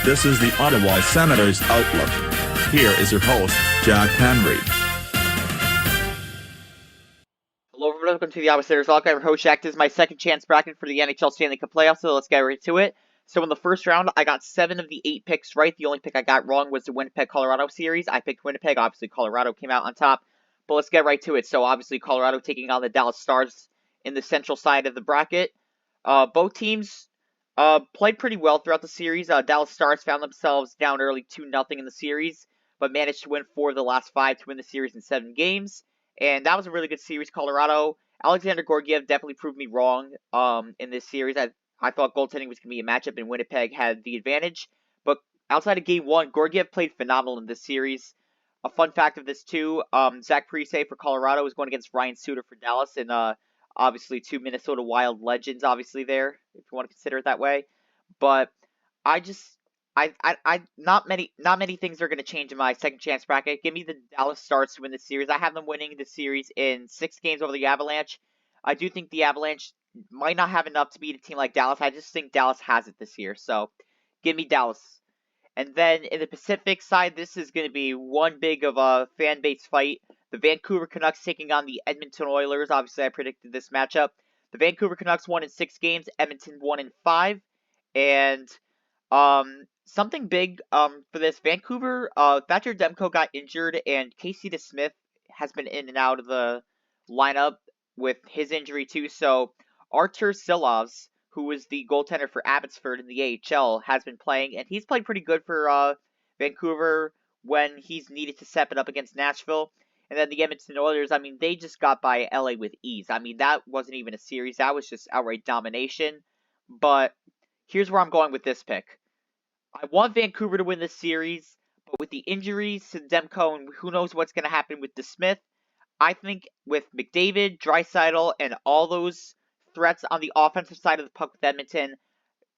This is the Ottawa Senators Outlook. Here is your host, Jack Henry. Hello everyone, welcome to the Ottawa Senators Outlook. I'm your host, Jack. This is my second chance bracket for the NHL Stanley Cup playoffs, so let's get right to it. So in the first round, I got 7 of the 8 picks right. The only pick I got wrong was the Winnipeg-Colorado series. I picked Winnipeg. Obviously, Colorado came out on top. But let's get right to it. So obviously, Colorado taking on the Dallas Stars in the central side of the bracket. Both teams played pretty well throughout the series. Dallas Stars found themselves down early 2-0 in the series, but managed to win 4 of the last 5 to win the series in 7 games. And that was a really good series. Colorado, Alexander Georgiev definitely proved me wrong in this series. I thought goaltending was going to be a matchup, and Winnipeg had the advantage. But outside of Game 1, Georgiev played phenomenal in this series. A fun fact of this, too, Zach Parise for Colorado is going against Ryan Suter for Dallas, and obviously 2 Minnesota Wild legends, obviously, there, if you want to consider it that way. But not many things are going to change in my second chance bracket. Give me the Dallas Stars to win the series. I have them winning the series in 6 games over the Avalanche. I do think the Avalanche might not have enough to beat a team like Dallas. I just think Dallas has it this year. So, give me Dallas. And then in the Pacific side, this is going to be one big of a fan base fight. The Vancouver Canucks taking on the Edmonton Oilers. Obviously, I predicted this matchup. The Vancouver Canucks won in 6 games. Edmonton won in 5. And something big for this, Vancouver, Thatcher Demko got injured, and Casey DeSmith has been in and out of the lineup with his injury too. So Artur Silovs, who was the goaltender for Abbotsford in the AHL, has been playing, and he's played pretty good for Vancouver when he's needed to step it up against Nashville. And then the Edmonton Oilers, I mean, they just got by LA with ease. I mean, that wasn't even a series. That was just outright domination. But here's where I'm going with this pick. I want Vancouver to win this series, but with the injuries to Demko and who knows what's going to happen with DeSmith, I think with McDavid, Draisaitl, and all those threats on the offensive side of the puck with Edmonton,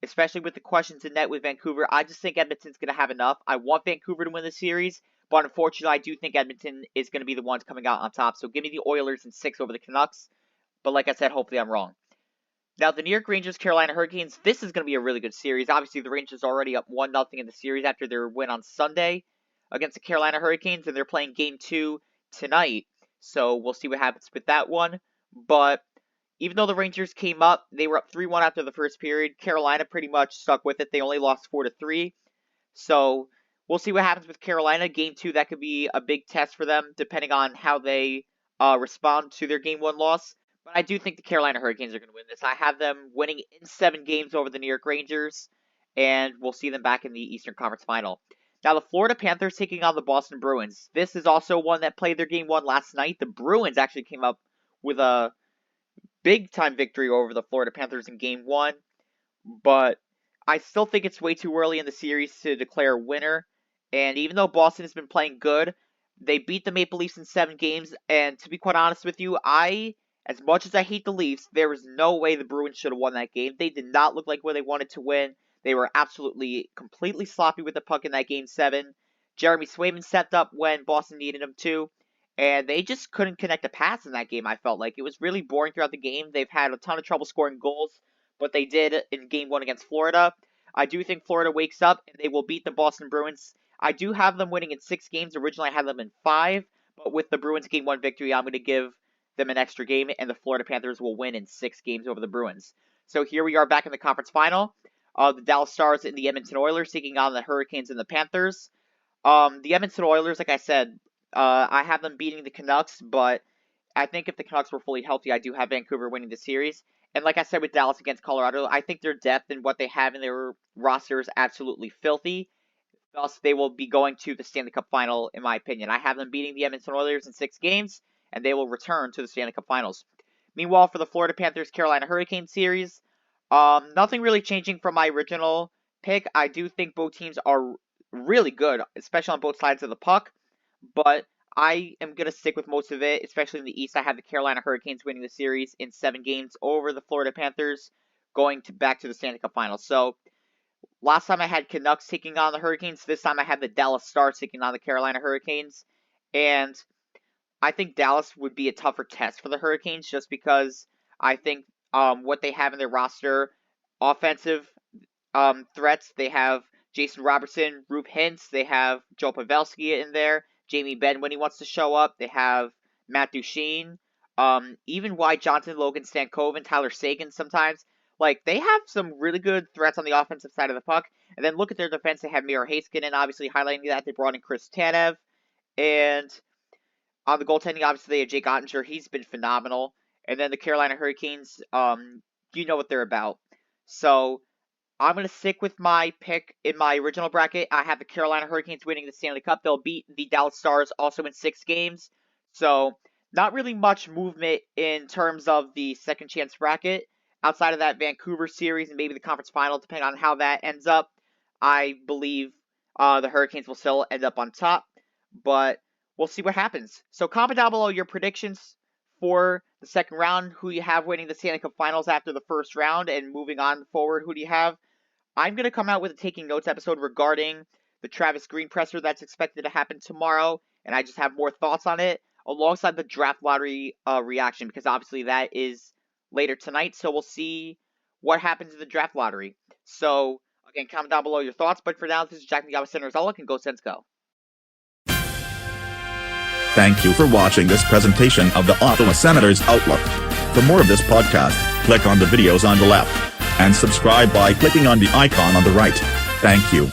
especially with the questions in net with Vancouver, I just think Edmonton's going to have enough. I want Vancouver to win the series, but unfortunately, I do think Edmonton is going to be the ones coming out on top. So give me the Oilers in 6 over the Canucks. But like I said, hopefully I'm wrong. Now, the New York Rangers, Carolina Hurricanes, this is going to be a really good series. Obviously, the Rangers are already up 1-0 in the series after their win on Sunday against the Carolina Hurricanes, and they're playing Game 2 tonight. So we'll see what happens with that one. But even though the Rangers came up, they were up 3-1 after the first period. Carolina pretty much stuck with it. They only lost 4-3. So we'll see what happens with Carolina. Game 2, that could be a big test for them, depending on how they respond to their Game 1 loss. But I do think the Carolina Hurricanes are going to win this. I have them winning in 7 games over the New York Rangers, and we'll see them back in the Eastern Conference Final. Now, the Florida Panthers taking on the Boston Bruins. This is also one that played their Game 1 last night. The Bruins actually came up with a big-time victory over the Florida Panthers in Game 1, but I still think it's way too early in the series to declare a winner. And even though Boston has been playing good, they beat the Maple Leafs in 7 games, and to be quite honest with you, as much as I hate the Leafs, there was no way the Bruins should have won that game. They did not look like where they wanted to win. They were completely sloppy with the puck in that Game 7. Jeremy Swayman stepped up when Boston needed him to, and they just couldn't connect a pass in that game, I felt like. It was really boring throughout the game. They've had a ton of trouble scoring goals, but they did in Game 1 against Florida. I do think Florida wakes up, and they will beat the Boston Bruins. I do have them winning in 6 games. Originally, I had them in 5, but with the Bruins Game 1 victory, I'm going to give them an extra game, and the Florida Panthers will win in 6 games over the Bruins. So here we are back in the conference final. The Dallas Stars and the Edmonton Oilers taking on the Hurricanes and the Panthers. The Edmonton Oilers, like I said, I have them beating the Canucks, but I think if the Canucks were fully healthy, I do have Vancouver winning the series. And like I said with Dallas against Colorado, I think their depth and what they have in their roster is absolutely filthy. Thus, they will be going to the Stanley Cup Final, in my opinion. I have them beating the Edmonton Oilers in 6 games, and they will return to the Stanley Cup Finals. Meanwhile, for the Florida Panthers-Carolina Hurricanes series, nothing really changing from my original pick. I do think both teams are really good, especially on both sides of the puck, but I am going to stick with most of it, especially in the East. I have the Carolina Hurricanes winning the series in 7 games over the Florida Panthers, going back to the Stanley Cup Finals. So, last time I had Canucks taking on the Hurricanes. This time I had the Dallas Stars taking on the Carolina Hurricanes. And I think Dallas would be a tougher test for the Hurricanes just because I think what they have in their roster, offensive threats, they have Jason Robertson, Rube Hintz. They have Joe Pavelski in there. Jamie Benn when he wants to show up. They have Matt Duchene. Even Wyatt Johnson, Logan Stankoven, Tyler Seguin sometimes. Like, they have some really good threats on the offensive side of the puck. And then look at their defense. They have Miro Heiskanen, obviously highlighting that. They brought in Chris Tanev. And on the goaltending, obviously, they have Jake Ottinger. He's been phenomenal. And then the Carolina Hurricanes, you know what they're about. So I'm going to stick with my pick in my original bracket. I have the Carolina Hurricanes winning the Stanley Cup. They'll beat the Dallas Stars also in 6 games. So not really much movement in terms of the second chance bracket. Outside of that Vancouver series and maybe the conference final, depending on how that ends up, I believe the Hurricanes will still end up on top. But we'll see what happens. So comment down below your predictions for the second round, who you have winning the Stanley Cup Finals after the first round, and moving on forward, who do you have? I'm going to come out with a Taking Notes episode regarding the Travis Green presser that's expected to happen tomorrow, and I just have more thoughts on it, alongside the draft lottery reaction, because obviously that is later tonight, so we'll see what happens in the draft lottery. So, again, comment down below your thoughts, but for now, this is Jack McGowan Center's Outlook, and go Sens go. Thank you for watching this presentation of the Ottawa Senators Outlook. For more of this podcast, click on the videos on the left, and subscribe by clicking on the icon on the right. Thank you.